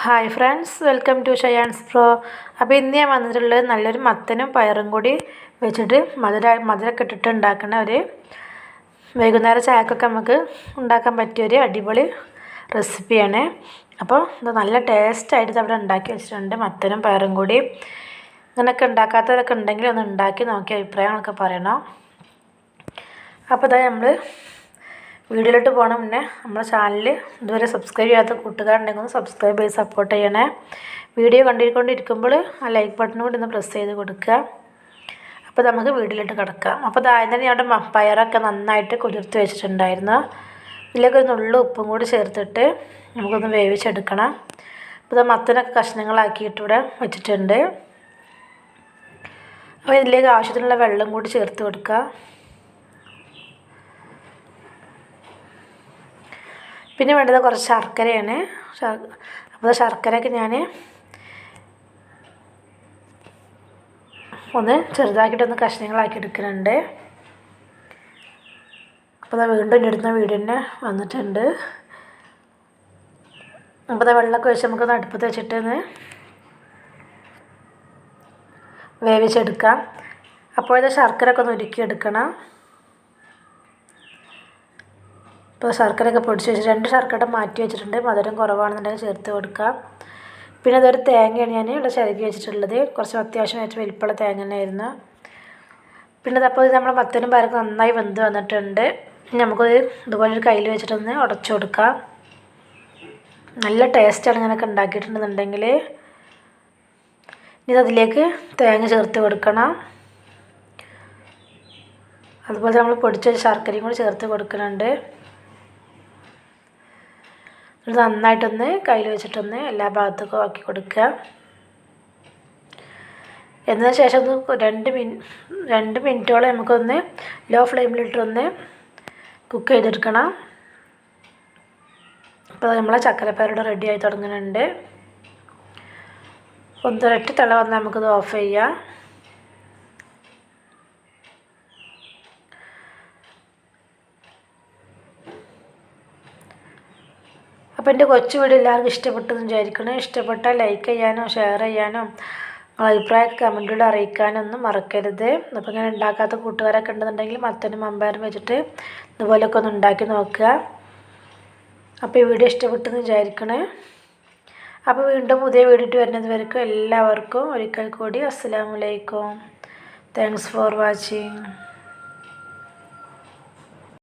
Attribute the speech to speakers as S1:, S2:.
S1: Hi friends, welcome to Shayan's pro. അപ്പോൾ ഇന്ന് ഞാൻ വന്നിട്ടുള്ളത് നല്ലൊരു മത്തനും പയറും കൂടി വെച്ചിട്ട് മധുരമൊക്കെ ഇട്ടിട്ട് ഉണ്ടാക്കുന്ന ഒരു വൈകുന്നേരം ചായക്കൊക്കെ നമുക്ക് ഉണ്ടാക്കാൻ പറ്റിയൊരു അടിപൊളി റെസിപ്പിയാണ്. അപ്പോൾ ഇത് നല്ല ടേസ്റ്റായിട്ട് അവിടെ ഉണ്ടാക്കി വെച്ചിട്ടുണ്ട്, മത്തനും പയറും കൂടി. ഇങ്ങനെയൊക്കെ ഉണ്ടാക്കാത്തവരൊക്കെ ഉണ്ടെങ്കിൽ ഒന്ന് ഉണ്ടാക്കി നോക്കി അഭിപ്രായങ്ങളൊക്കെ പറയണം. അപ്പോൾ ഇതാ നമ്മൾ വീഡിയോയിലോട്ട് പോകണം മുന്നേ നമ്മുടെ ചാനൽ ഇതുവരെ സബ്സ്ക്രൈബ് ചെയ്യാത്ത കൂട്ടുകാരുണ്ടെങ്കിൽ ഒന്ന് സബ്സ്ക്രൈബ് ചെയ്ത് സപ്പോർട്ട് ചെയ്യണേ. വീഡിയോ കണ്ടുകൊണ്ടിരിക്കുമ്പോൾ ആ ലൈക്ക് ബട്ടൺ കൂടി ഒന്ന് പ്രസ് ചെയ്ത് കൊടുക്കുക. അപ്പോൾ നമുക്ക് വീഡിയോയിലോട്ട് കിടക്കാം. അപ്പോൾ ആദ്യം തന്നെ അവിടെ പയറൊക്കെ നന്നായിട്ട് കുതിർത്ത് വെച്ചിട്ടുണ്ടായിരുന്നു. ഇതിലേക്ക് ഒരു നുള്ളു ഉപ്പും കൂടി ചേർത്തിട്ട് നമുക്കൊന്ന് വേവിച്ചെടുക്കണം. അപ്പോൾ മത്തനൊക്കെ കഷ്ണങ്ങളാക്കിയിട്ട് ഇവിടെ വെച്ചിട്ടുണ്ട്. അപ്പോൾ ഇതിലേക്ക് ആവശ്യത്തിനുള്ള വെള്ളം കൂടി ചേർത്ത് കൊടുക്കുക. പിന്നെ വേണ്ടത് കുറച്ച് ശർക്കരയാണ്. അപ്പോൾ ശർക്കരയൊക്കെ ഞാൻ ഒന്ന് ചെറുതാക്കിയിട്ടൊന്ന് കഷ്ണങ്ങളാക്കി എടുക്കുന്നുണ്ട്. അപ്പോൾ വീണ്ടും എടുത്ത വീഡിയോ തന്നെ വന്നിട്ടുണ്ട്. അപ്പോൾ വെള്ളമൊക്കെ വെച്ച് നമുക്കൊന്ന് അടുപ്പത്ത് വെച്ചിട്ടൊന്ന് വേവിച്ചെടുക്കാം. അപ്പോഴത്തെ ശർക്കരയൊക്കെ ഒന്ന് ഉരുക്കിയെടുക്കണം. ഇപ്പോൾ ശർക്കരയൊക്കെ പൊടിച്ച് വെച്ചിട്ട് 2 ശർക്കര മാറ്റി വെച്ചിട്ടുണ്ട്. മധുരം കുറവാണെന്നുണ്ടെങ്കിൽ ചേർത്ത് കൊടുക്കാം. പിന്നെ അതൊരു തേങ്ങയാണ് ഞാൻ ഇവിടെ ചിരകി വെച്ചിട്ടുള്ളത്. കുറച്ച് അത്യാവശ്യം ഏറ്റവും വലിപ്പമുള്ള തേങ്ങ തന്നെയായിരുന്നു. പിന്നെ അപ്പോൾ നമ്മുടെ മത്തനും പയറൊക്കെ നന്നായി വെന്ത് വന്നിട്ടുണ്ട്. നമുക്കത് ഇതുപോലൊരു കയ്യിൽ വെച്ചിട്ടൊന്ന് ഉടച്ചു കൊടുക്കാം. നല്ല ടേസ്റ്റാണ് ഇങ്ങനെയൊക്കെ ഉണ്ടാക്കിയിട്ടുണ്ടെന്നുണ്ടെങ്കിൽ. ഇനി അതിലേക്ക് തേങ്ങ ചേർത്ത് കൊടുക്കണം. അതുപോലെ നമ്മൾ പൊടിച്ച ശർക്കരയും കൂടി ചേർത്ത് കൊടുക്കുന്നുണ്ട്. നന്നായിട്ടൊന്ന് കയ്യിൽ വെച്ചിട്ടൊന്ന് എല്ലാ ഭാഗത്തേക്കും ആക്കി കൊടുക്കുക. എന്നതിന് ശേഷം ഒന്ന് 2 മിനിറ്റോളം നമുക്കൊന്ന് ലോ ഫ്ലെയിമിലിട്ടൊന്ന് കുക്ക് ചെയ്തെടുക്കണം. അപ്പോൾ നമ്മളെ ചക്കരപ്പയറുടെ റെഡി ആയി തുടങ്ങുന്നുണ്ട്. ഒന്നൊരൊറ്റ തിള വന്നാൽ നമുക്കത് ഓഫ് ചെയ്യാം. അപ്പോൾ എൻ്റെ കൊച്ചു വീഡിയോ എല്ലാവർക്കും ഇഷ്ടപ്പെട്ടെന്ന് വിചാരിക്കണം. ഇഷ്ടപ്പെട്ടാൽ ലൈക്ക് ചെയ്യാനോ ഷെയർ ചെയ്യാനോ അഭിപ്രായം കമൻറ്റിലൂടെ അറിയിക്കാനൊന്നും മറക്കരുത്. അപ്പോൾ ഇങ്ങനെ ഉണ്ടാക്കാത്ത കൂട്ടുകാരൊക്കെ ഉണ്ടെന്നുണ്ടെങ്കിൽ മത്തനും മമ്പയറും വെച്ചിട്ട് ഇതുപോലെയൊക്കെ ഒന്ന് ഉണ്ടാക്കി നോക്കുക. അപ്പോൾ ഈ വീഡിയോ ഇഷ്ടപ്പെട്ടെന്ന് വിചാരിക്കണേ. അപ്പോൾ വീണ്ടും പുതിയ വീഡിയോ ഇട്ട് വരുന്നത് വരയ്ക്കും എല്ലാവർക്കും ഒരിക്കൽ കൂടി അസ്സലാമു അലൈക്കും. Thanks for watching.